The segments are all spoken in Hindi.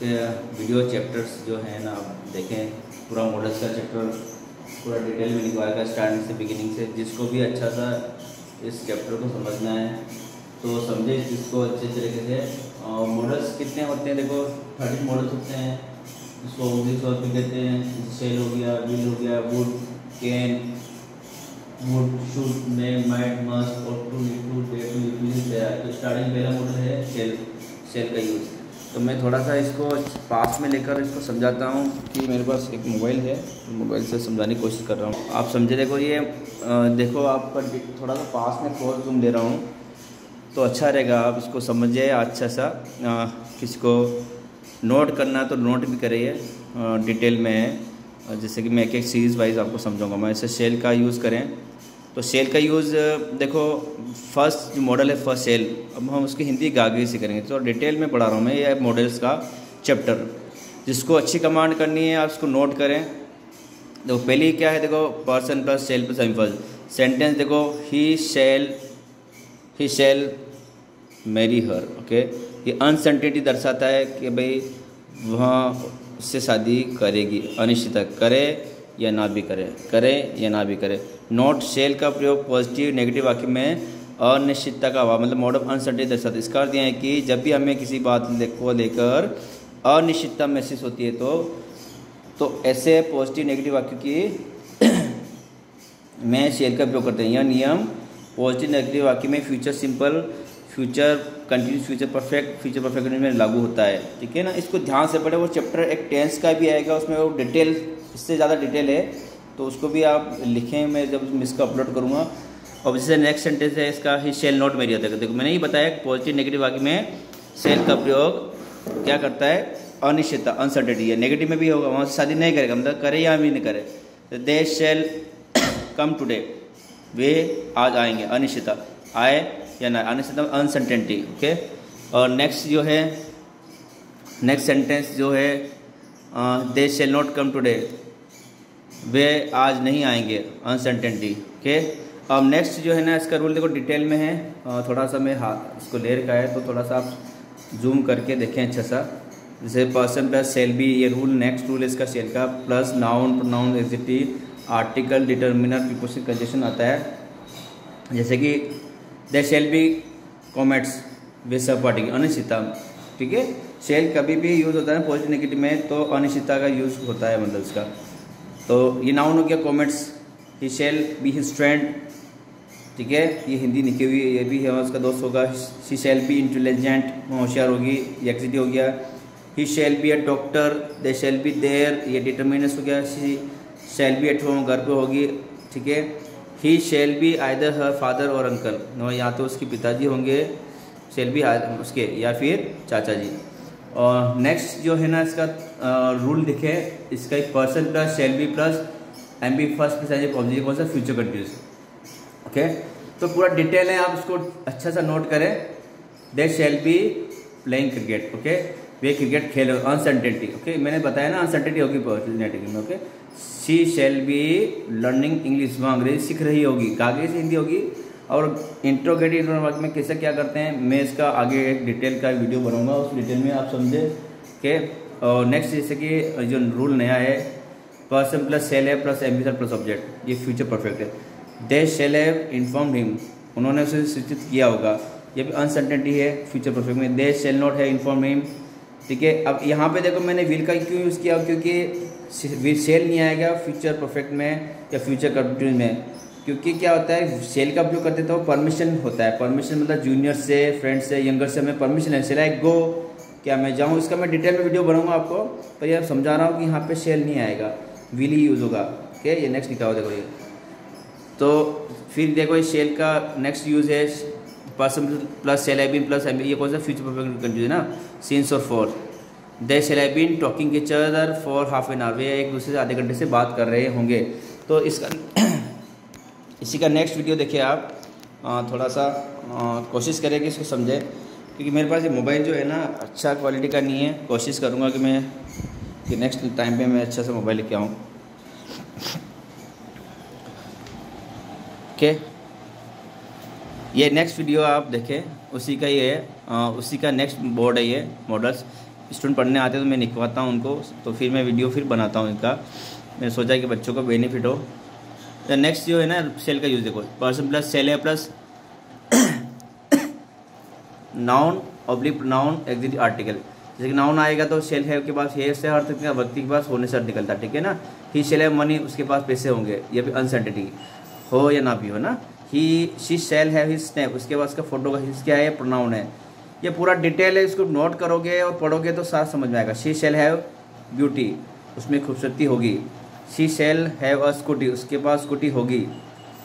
वीडियो चैप्टर्स जो है ना आप देखें, पूरा मॉडल्स का चैप्टर पूरा डिटेल में लिखवाएगा स्टार्टिंग से बिगिनिंग से। जिसको भी अच्छा सा इस चैप्टर को समझना है तो समझे इसको अच्छे तरीके से। मॉडल्स कितने होते हैं देखो, 30 मॉडल्स होते हैं। इसको इंग्लिश और भी कहते हैं, सेल हो गया, विल हो गया, would, can, would, should, may, might, must और to, to, dare, to, use है। तो स्टार्टिंग पहला मॉडल है सेल, सेल का यूज़। तो मैं थोड़ा सा इसको पास में लेकर इसको समझाता हूँ कि मेरे पास एक मोबाइल है, तो मोबाइल से समझाने की कोशिश कर रहा हूँ। आप समझे, देखो ये देखो आपका थोड़ा सा पास में क्लोज जूम ले रहा हूँ तो अच्छा रहेगा, आप इसको समझिए अच्छा सा। किसी को नोट करना तो नोट भी करिए डिटेल में, जैसे कि मैं एक एक सीरीज़ वाइज आपको समझाऊंगा। मैं ऐसे सेल का यूज़ करें तो सेल का यूज़ देखो, फर्स्ट जो मॉडल है फर्स्ट सेल, अब हम उसकी हिंदी गागरी से करेंगे। तो डिटेल में पढ़ा रहा हूँ मैं ये मॉडल्स का चैप्टर। जिसको अच्छी कमांड करनी है आप उसको नोट करें। देखो पहली क्या है, देखो पर्सन प्लस सेल प्लस एम्फल। सेंटेंस देखो, he shall marry her. Okay, ये अनसर्टेनिटी दर्शाता है कि भाई वहाँ उससे शादी करेगी, अनिश्चितता, करे या ना भी करे, करे या ना भी करे। नॉट शेल का प्रयोग पॉजिटिव नेगेटिव वाक्य में अनिश्चितता का अभाव, मतलब मोड ऑफ अनसर्टेनिटी दर्शाता है। इसका अर्थ यह है कि जब भी हमें किसी बात को लेकर अनिश्चितता महसूस होती है तो ऐसे पॉजिटिव नेगेटिव वाक्य की में शेल का प्रयोग करते हैं। यह नियम पॉजिटिव नेगेटिव वाक्य में future simple, future continuous, future perfect में लागू होता है। ठीक है ना, इसको ध्यान से पढ़े। वो चैप्टर एक टेंस का भी आएगा, उसमें वो डिटेल, इससे ज़्यादा डिटेल है तो उसको भी आप लिखें, मैं जब इसको अपलोड करूँगा। और जैसे नेक्स्ट सेंटेंस है इसका, ही शेल नॉट मैरी होता है। देखो मैंने ही बताया पॉजिटिव नेगेटिव वाक्य में शेल का प्रयोग क्या करता है, अनिश्चितता, अनसर्टेनिटी है। नेगेटिव में भी होगा, वहाँ से शादी नहीं करेगा, मतलब करे या भी नहीं करे। दे शेल कम टुडे, वे आज आएंगे, अनिश्चितता, आए या ना, अनिश्चितता, अनसर्टेनिटी। ओके, और नेक्स्ट जो है, नेक्स्ट सेंटेंस जो है, they shall not come today, वे आज नहीं आएंगे, अनसर्टेनिटी। ओके, अब नेक्स्ट जो है ना, इसका रूल देखो डिटेल में है। थोड़ा सा मैं हाथ इसको ले रखा है तो थोड़ा सा आप जूम करके देखें अच्छा सा। जैसे पर्सन प्लस सेल बी, ये रूल नेक्स्ट रूल है इसका सेल का, plus noun, pronoun, adjective, article, determiner, preposition, conjunction आता है। जैसे कि दे शेल बी कॉमेट्स विद सब पार्टी, अनिश्चितता। ठीक है, शेल कभी भी यूज़ होता है पॉजिटिव नेगेटिव में तो अनिश्चितता का यूज़ होता है, मतलब इसका। तो ये नाउन हो गया comets, he shall be his friend. ठीक है, ये हिंदी लिखी हुई है, ये भी है उसका दोस्त होगा। शी शेल बी इंटेलिजेंट, होशियार होगी, ये एक्सिटी हो गया। He shall be a doctor, they shall be there, ये डिटर्मिनेंस हो गया। She shall be at home, घर पे होगी। ठीक है, he shall be either her father और अंकल, या तो उसके पिताजी होंगे, शेल बी उसके, या फिर चाचा जी। और नेक्स्ट जो है ना इसका रूल दिखे, इसका एक person plus shall be plus M B first plus object, कौन सा, फ्यूचर कंटिन्यूस। ओके, तो पूरा डिटेल है, आप उसको अच्छा सा नोट करें। दे shall be playing cricket. Okay, way cricket खेल, अनसर्टेनिटी। ओके, मैंने बताया ना अनसर्टेनिटी होगी पॉजिटिव में। Okay, she shall be learning English, वहाँ अंग्रेजी सीख रही होगी, कागज से हिंदी होगी। और इंट्रोगेटिव वाक्य में कैसे क्या करते हैं, मैं इसका आगे एक डिटेल का वीडियो बनाऊंगा, उस डिटेल में आप समझे के। और नेक्स्ट जैसे कि जो रूल नया है, पर्सन प्लस शेल है प्लस एम्बिशन प्लस ऑब्जेक्ट, ये फ्यूचर परफेक्ट है। They shall have informed him, उन्होंने उसे सूचित किया होगा, ये भी अनसर्टेनिटी है फ्यूचर परफेक्ट में। दे शेल नॉट है इन्फॉर्म हिम। ठीक है, अब यहाँ पे देखो मैंने विल का क्यों यूज़ किया, क्योंकि शेल नहीं आएगा फ्यूचर परफेक्ट में या फ्यूचर कंटिन्यूस में। क्योंकि क्या होता है, शेल का उपयोग करते तो परमिशन होता है। परमिशन मतलब जूनियर से, फ्रेंड से, यंगर से हमें परमिशन है, शेल गो, क्या मैं जाऊँ, इसका मैं डिटेल में वीडियो बनाऊंगा आपको, पर ये समझा रहा हूँ कि यहाँ पे शेल नहीं आएगा, विल ही यूज़ होगा। ओके, ये नेक्स्ट लिखा हुआ देखो ये। तो फिर देखो इस शेल का नेक्स्ट यूज़ है person plus shall have been plus M, ये कौन सा फ्यूचर परफेक्ट कंटिन्यूस है ना, सिंस और for. They shall have been talking each other for half an hour, वे एक दूसरे से आधे घंटे से बात कर रहे होंगे। तो इसका इसी का नेक्स्ट वीडियो देखिए आप, थोड़ा सा कोशिश करें कि इसको समझें, क्योंकि मेरे पास ये मोबाइल जो है ना अच्छा क्वालिटी का नहीं है। कोशिश करूँगा कि नेक्स्ट टाइम पे मैं अच्छा सा मोबाइल लेके आऊँ। ओके, ये नेक्स्ट वीडियो आप देखें, उसी का ही है, उसी का नेक्स्ट बोर्ड है ये मॉडल्स। स्टूडेंट पढ़ने आते हैं तो मैं लिखवाता हूँ उनको, तो फिर मैं वीडियो फिर बनाता हूँ इनका। मैंने सोचा कि बच्चों को बेनिफिट हो। तो नेक्स्ट जो है ना सेल का यूज़ देखो, पर्सन प्लस सेल है plus noun oblique pronoun exit article. जैसे कि नाउन आएगा तो शेल है के पास हे से अर्थ निकलता, व्यक्ति के पास होने से अर्थ निकलता है, ठीक है ना। ही शेल है मनी, उसके पास पैसे होंगे, ये भी अनसर्टेनिटी हो या ना भी हो ना। ही शी शेल है हिज स्नैप, उसके पास का फोटो का हिज क्या है, प्रोनाउन है। ये पूरा डिटेल है, इसको नोट करोगे और पढ़ोगे तो सारा समझ में आएगा। शी शेल हैव ब्यूटी, उसमें खूबसूरती होगी। She shall have a scooty, उसके पास स्कूटी होगी,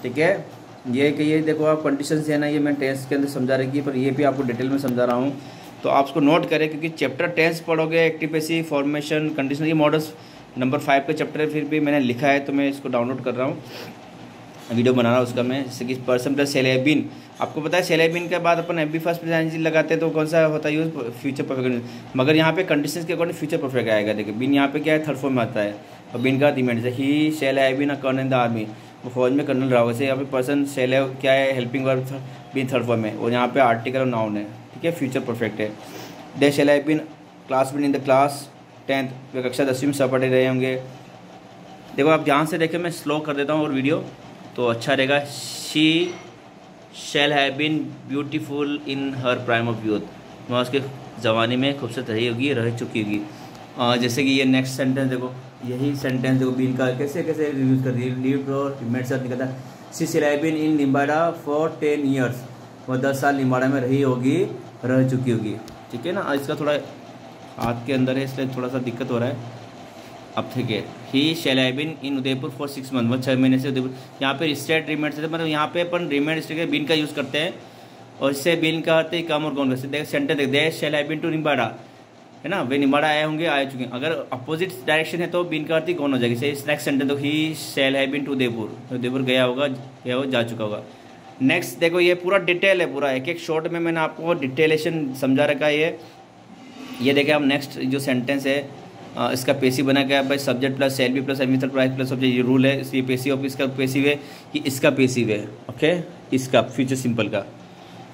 ठीक है। ये कि ये देखो आप कंडीशन है ना, ये मैं टेंस के अंदर समझा रही पर ये भी आपको डिटेल में समझा रहा हूँ, तो आप उसको नोट करें, क्योंकि चैप्टर टेंस पढ़ोगे, एक्टिव पैसिव, फॉर्मेशन, कंडीशन, ये मॉडल्स नंबर 5 का चैप्टर फिर भी मैंने लिखा है, तो मैं इसको डाउनलोड कर रहा हूँ, वीडियो बना रहा हूँ उसका मैं। जैसे कि पर्सन प्लस सेल है बीन, आपको पता है सेल है बीन के बाद अपन एम बी फर्स्ट प्रेजेंट लगाते हैं तो कौन सा होता है यूज, फ्यूचर परफेक्ट। मगर यहाँ पे कंडीशंस के अकॉर्डिंग फ्यूचर परफेक्ट आएगा। देखिए बीन यहाँ पे क्या है, थर्ड फॉर्म में आता है, और बीन का डिमेंड जैसे ही सेल है been a colonel in the army, वो फौज में कर्नल रहा होगा। जैसे यहाँ पे पर्सन सेल है क्या है, helping verb been third form में, और यहाँ पे आर्टिकल और नाउन है, ठीक है, फ्यूचर परफेक्ट है। दे शेल है been class been in the class 10th, वे कक्षा 10वीं में सब पढ़े रहे होंगे। देखो आप ध्यान से देखें, मैं स्लो कर देता हूँ और वीडियो तो अच्छा रहेगा। She shall have been beautiful in her prime of youth, वह उसके ज़माने में खूबसूरत रही होगी, रह चुकी होगी। जैसे कि ये नेक्स्ट सेंटेंस देखो, यही सेंटेंस देखो बीन का कैसे कैसे यूज़ कर रही है, लीव और मेड साथ निकलता है। She shall have been in Nimbara for 10 years, वह 10 साल निम्बाड़ा में रही होगी, रह चुकी होगी, ठीक है ना। इसका थोड़ा हाथ के अंदर है इसलिए थोड़ा सा दिक्कत हो रहा है। अब ठीक है, he shall have been in Udaipur for 6 months, मतलब 6 महीने से उदयपुर। यहाँ पे स्टेट रिमेंड से मतलब यहाँ पे अपन रिमेंड स्टेट बीन का यूज़ करते हैं, और इससे बीन का आते ही कम और कौन करते हैं। सेंटर देख they shall have been to Nimbahera, है ना, वे निम्बाड़ा आए होंगे, आ चुके हैं। अगर अपोजिट डायरेक्शन है तो बीन का अर्थ कौन हो जाएगी। जैसे नेक्स्ट सेंटेंस तो he shall have been to Udaipur, Udaipur गया होगा, गया हो, जा चुका होगा। नेक्स्ट देखो ये पूरा डिटेल है, पूरा एक एक शॉर्ट में मैंने आपको डिटेलेशन समझा रखा है। ये देखें आप नेक्स्ट जो सेंटेंस है, इसका पेसिव बना गया भाई, subject plus shall be plus admission price plus subject, ये रूल है। ये पेसिव ऑफ इसका पेसिव है, कि इसका पेसिव है, ओके, इसका फ्यूचर सिंपल का।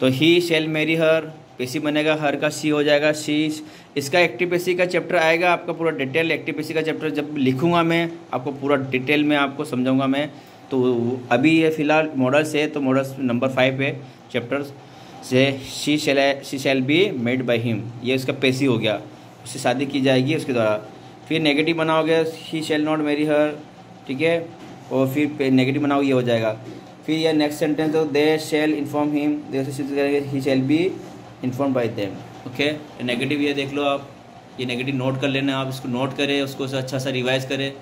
तो ही शेल मैरी हर, पेसिव बनेगा, हर का सी हो जाएगा, शी। इसका एक्टिव पेसिव का चैप्टर आएगा आपका पूरा डिटेल, एक्टिव पेसिव का चैप्टर जब लिखूंगा मैं आपको पूरा डिटेल में आपको समझाऊंगा मैं। तो अभी ये फिलहाल मॉडल्स है, तो मॉडल्स नंबर 5 है चैप्टर्स से। She shall be made by him, ये इसका पेसिव हो गया, उससे शादी की जाएगी उसके द्वारा। फिर नेगेटिव बनाओगे ही शैल नॉट मैरी हर, ठीक है, और फिर नेगेटिव बनाओगे ये हो जाएगा। फिर यह नेक्स्ट सेंटेंस तो they shall inform him, he shall be inform by them, okay. Negative ये देख लो आप, ये नेगेटिव नोट कर लेना, आप इसको नोट करें, उसको अच्छा सा रिवाइज करें।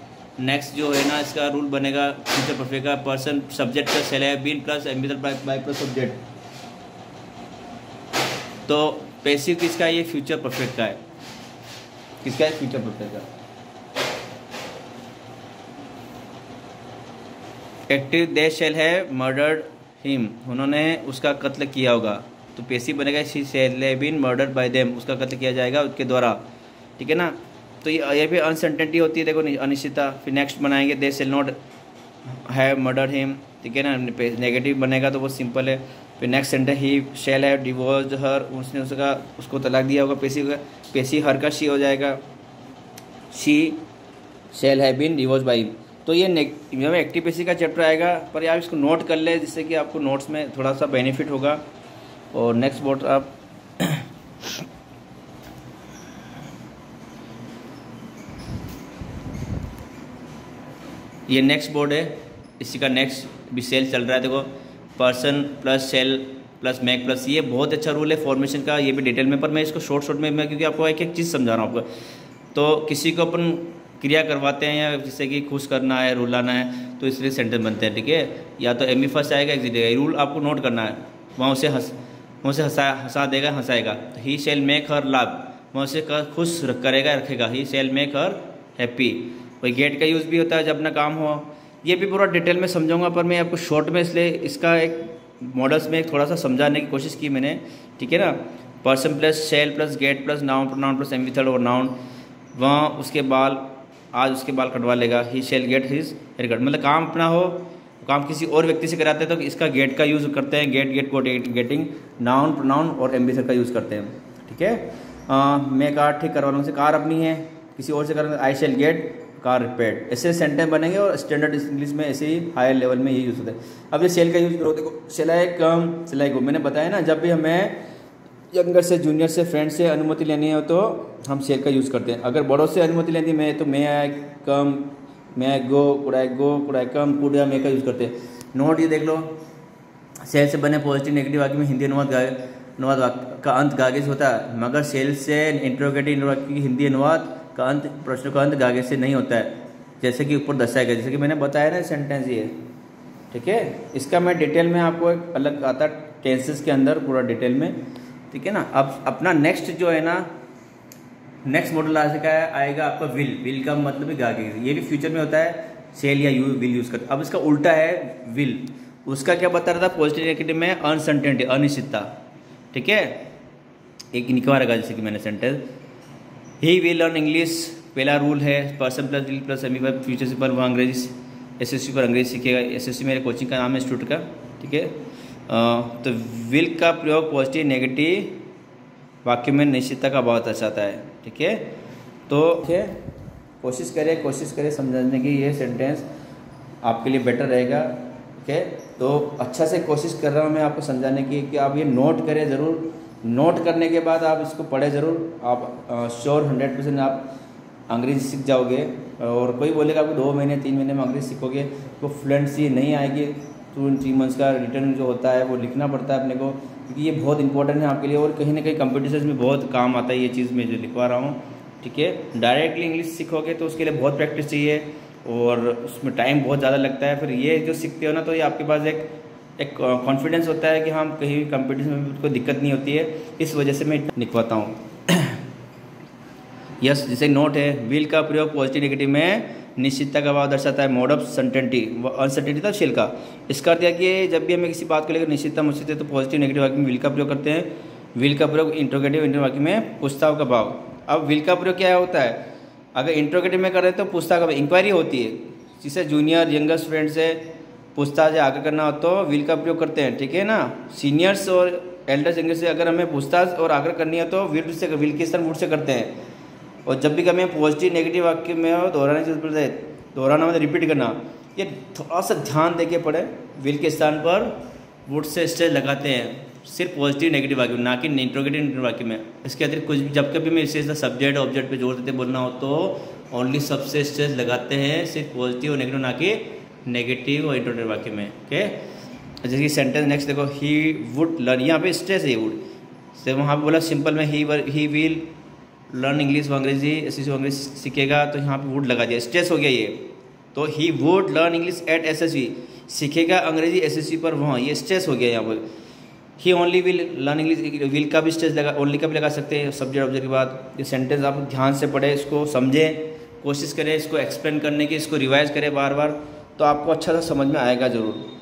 नेक्स्ट जो है ना इसका रूल बनेगा फ्यूचर परफेक्ट का, person subject plus shall have been plus एम्बिटर बाय प्लस सब्जेक्ट। तो पैसिव किसका, ये फ्यूचर परफेक्ट का है, किसका है, फ्यूचर परफेक्ट का। Active they shall have murdered him, उन्होंने उसका कत्ल किया होगा, तो पेसिव बनेगा she shall have been murdered by them, उसका कत्ल किया जाएगा उसके द्वारा, ठीक है ना। तो ये भी अनसर्टेनिटी होती है, देखो अनिश्चितता। फिर नेक्स्ट बनाएंगे they shall not have murdered him, ठीक है ना, नेगेटिव बनेगा तो वो सिंपल है। फिर next sentence he shall have divorced her, उसने उसको तलाक दिया होगा, पेसिव हर का शी हो जाएगा, she shall have been divorced by him. तो ये एक्टिव पेसिव का चैप्टर आएगा, पर आप इसको नोट कर ले जिससे कि आपको नोट्स में थोड़ा सा बेनिफिट होगा। और नेक्स्ट बोर्ड आप ये नेक्स्ट बोर्ड है, इसी का नेक्स्ट भी सेल चल रहा है। देखो पर्सन प्लस सेल प्लस मैक प्लस, ये बहुत अच्छा रूल है फॉर्मेशन का, ये भी डिटेल में, पर मैं इसको शॉर्ट में मैं क्योंकि आपको एक एक चीज़ समझा रहा हूँ आपको। तो किसी को अपन क्रिया करवाते हैं या जिससे कि खुश करना है, रुलाना है, तो इसलिए सेंटेंस बनते हैं, ठीक है। या तो एम ई फर्स्ट आएगा, एग्जिट आएगा, रूल आपको नोट करना है। वहाँ उसे हंसा देगा, हंसाएगा। तो ही शैल मेक हर लाभ, वहाँ उसे खुश करेगा, रखेगा। ही शैल मेक हर हैप्पी। वही गेट का यूज़ भी होता है जब अपना काम हो। ये भी पूरा डिटेल में समझाऊंगा, पर मैं आपको शॉर्ट में इसलिए इसका एक मॉडल्स में थोड़ा सा समझाने की कोशिश की मैंने, ठीक है ना। Person plus shall plus get plus noun pronoun plus एम थर्ड और नाउन, वहाँ उसके बाल, आज उसके बाल कटवा लेगा। He shall get his hair cut, मतलब काम अपना हो, काम किसी और व्यक्ति से कराते हैं तो इसका गेट का यूज़ करते हैं, गेट को गेटिंग, नाउन प्रोनाउन और एम्बिसर का यूज़ करते हैं, ठीक है। मैं कार ठीक करवा लूँ से कार अपनी है, किसी और से करूँगा I shall get car repaired. ऐसे सेंटेंस बनेंगे और स्टैंडर्ड इंग्लिश में ऐसे ही हायर लेवल में ये यूज़ होता है। अब ये सेल का यूज़ करो, देखो सिलाई कम सिलाई को मैंने बताया ना, जब भी हमें यंगर से जूनियर से फ्रेंड से अनुमति लेनी हो तो हम सेल का यूज़ करते हैं। अगर बड़ों से अनुमति लेनी मैं तो मैं आई कम, मैं आई गो, could I come, could I मे का यूज़ करते हैं। नोट ये देख लो, सेल से बने पॉजिटिव नेगेटिव वाक्य में हिंदी अनुवाद का अंत गागे से होता है, मगर सेल से इंट्रोगेटिव वाक्य की हिंदी अनुवाद का अंत प्रश्न का अंत गागे से नहीं होता है, जैसे कि ऊपर दर्शाया गया, जैसे कि मैंने बताया ना सेंटेंस ये, ठीक है। इसका मैं डिटेल में आपको एक अलग आता टेंसेस के अंदर पूरा डिटेल में, ठीक है ना। अब अपना नेक्स्ट जो है ना, नेक्स्ट मॉडल आ सका है आएगा आपका विल का मतलब है गागे, ये भी फ्यूचर में होता है, सेल या विल यूज़ करते। अब इसका उल्टा है विल, उसका क्या बता रहा था पॉजिटिव नेगेटिव में अनसर्टेनिटी अनिश्चितता, ठीक है। एक निकवा रखा जैसे कि मैंने sentence he will learn English, पहला रूल है person plus will plus semi verb future simple, वो अंग्रेजी एसएससी पर अंग्रेजी सीखेगा। एसएससी मेरे कोचिंग का नाम है इंस्टीट्यूट का, ठीक है। तो विल का प्रयोग पॉजिटिव नेगेटिव वाक्य में निश्चितता का अभाव दर्शाता है, ठीक है। तो कोशिश करें समझने की, ये सेंटेंस आपके लिए बेटर रहेगा, ठीक है। तो अच्छा से कोशिश कर रहा हूँ मैं आपको समझाने की कि आप ये नोट करें ज़रूर, नोट करने के बाद आप इसको पढ़ें ज़रूर, आप श्योर 100% आप अंग्रेजी सीख जाओगे। और कोई बोलेगा आपको 2 महीने 3 महीने में अंग्रेजी सीखोगे, तो फ्लुएंसी नहीं आएगी। 2-3 मंथ्स का रिटर्न जो होता है वो लिखना पड़ता है अपने को, क्योंकि ये बहुत इंपॉर्टेंट है आपके लिए, और कहीं ना कहीं कंपटीशन में बहुत काम आता है ये चीज़ मैं जो लिखवा रहा हूँ, ठीक है। डायरेक्टली इंग्लिश सीखोगे तो उसके लिए बहुत प्रैक्टिस चाहिए और उसमें टाइम बहुत ज़्यादा लगता है। फिर ये जो सीखते हो ना, तो ये आपके पास एक कॉन्फिडेंस होता है कि हम कहीं भी कंपटीशन में कोई दिक्कत नहीं होती है, इस वजह से मैं लिखवाता हूँ। यस, जैसे नोट है, विल का प्रयोग पॉजिटिव नेगेटिव में निश्चितता का भाव दर्शाता है, मोड ऑफ सर्टेनिटी, अनसर्टेनिटी था शेल का। इसका अर्थ है कि जब भी हमें किसी बात को लेकर निश्चितता मुश्चित है तो पॉजिटिव नेगेटिव वाक्य में विल का प्रयोग करते हैं। विल का प्रयोग इंट्रोगेटिव वाक्य में पूछताव का भाव। अब विल का प्रयोग क्या होता है, अगर इंट्रोगेटिव में कर रहे हैं तो पूछताछ का इंक्वायरी होती है, जिसे जूनियर यंगेस्ट फ्रेंड से पूछताछ या आगे करना हो तो विल का प्रयोग करते हैं, ठीक है ना। सीनियर्स और एल्डर्स यंगेस्ट से अगर हमें पूछताछ और आगे करनी है तो विल के स्थान वुड से करते हैं। और जब भी हमें पॉजिटिव नेगेटिव वाक्य में दोहराने की जरूरत पड़ता है, दोहराना मतलब रिपीट करना, ये थोड़ा सा ध्यान दे के पढ़े। विल के स्थान पर वुड से स्ट्रेस लगाते हैं सिर्फ पॉजिटिव नेगेटिव वाक्य में, ना कि इंट्रोगेटिव वाक्य में। इसके अतिरिक्त कुछ जब कभी मैं इसे सब्जेक्ट ऑब्जेक्ट पे जोर देते बोलना हो तो ओनली सबसे स्ट्रेस लगाते हैं सिर्फ पॉजिटिव और नेगेटिव, ना कि नेगेटिव और इंट्रोगेटिव वाक्य में, ओके। जैसे कि सेंटेंस नेक्स्ट देखो, ही वुड लर्न, यहाँ पे स्ट्रेस है वुड से, वहाँ पे बोला सिंपल में ही विल लर्न इंग्लिश, वो अंग्रेजी एसएससी अंग्रेजी सीखेगा, तो यहाँ पे वुड लगा दिया, स्ट्रेस हो गया ये। तो he would learn English at SSC, सीखेगा अंग्रेजी एसएससी पर वहाँ, ये स्ट्रेस हो गया यहाँ पर। He only will learn English, will का भी स्ट्रेस लगा, ओनली का भी लगा सकते हैं सब्जेक्ट ऑब्जेक्ट के बाद। ये सेंटेंस आप ध्यान से पढ़े, इसको समझें, कोशिश करें इसको एक्सप्लेन करने की, इसको रिवाइज करें बार बार, तो आपको अच्छा सा समझ में आएगा ज़रूर।